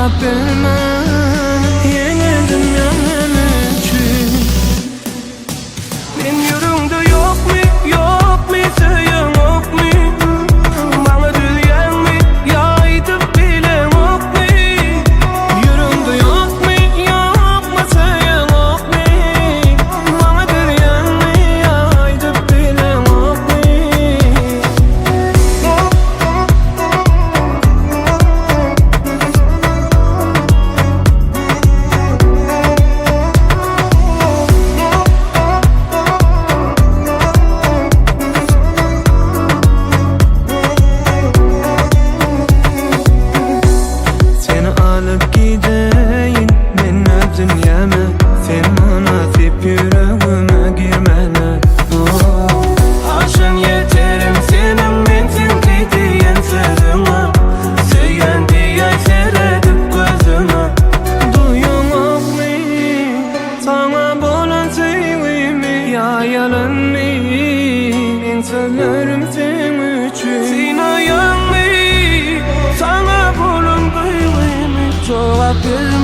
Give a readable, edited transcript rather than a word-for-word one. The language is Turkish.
cevap verme. Yenildim yanılışım. Men yürümde yok mu, yok mu, söyleyen yok mu? Bana diyen mi, yaydıp bilen yok mu? Yürümde yok mu, yok mu, söyleyen yok mu? Bana diyen mi, yaydıp bilen yok mu? Seni alıp gideyim men öz dünyama. Sen münasip yüreğime girmene. Aşın yeterim senin mensin diyen sözüme. Söyleyen diye seyredip gözüme. Duyun yok mu? Sana bolan sevgimi ya yalan mı? Ben söylerim sen için. Sina yan mı? Sana bolan sevgimi cevap ver.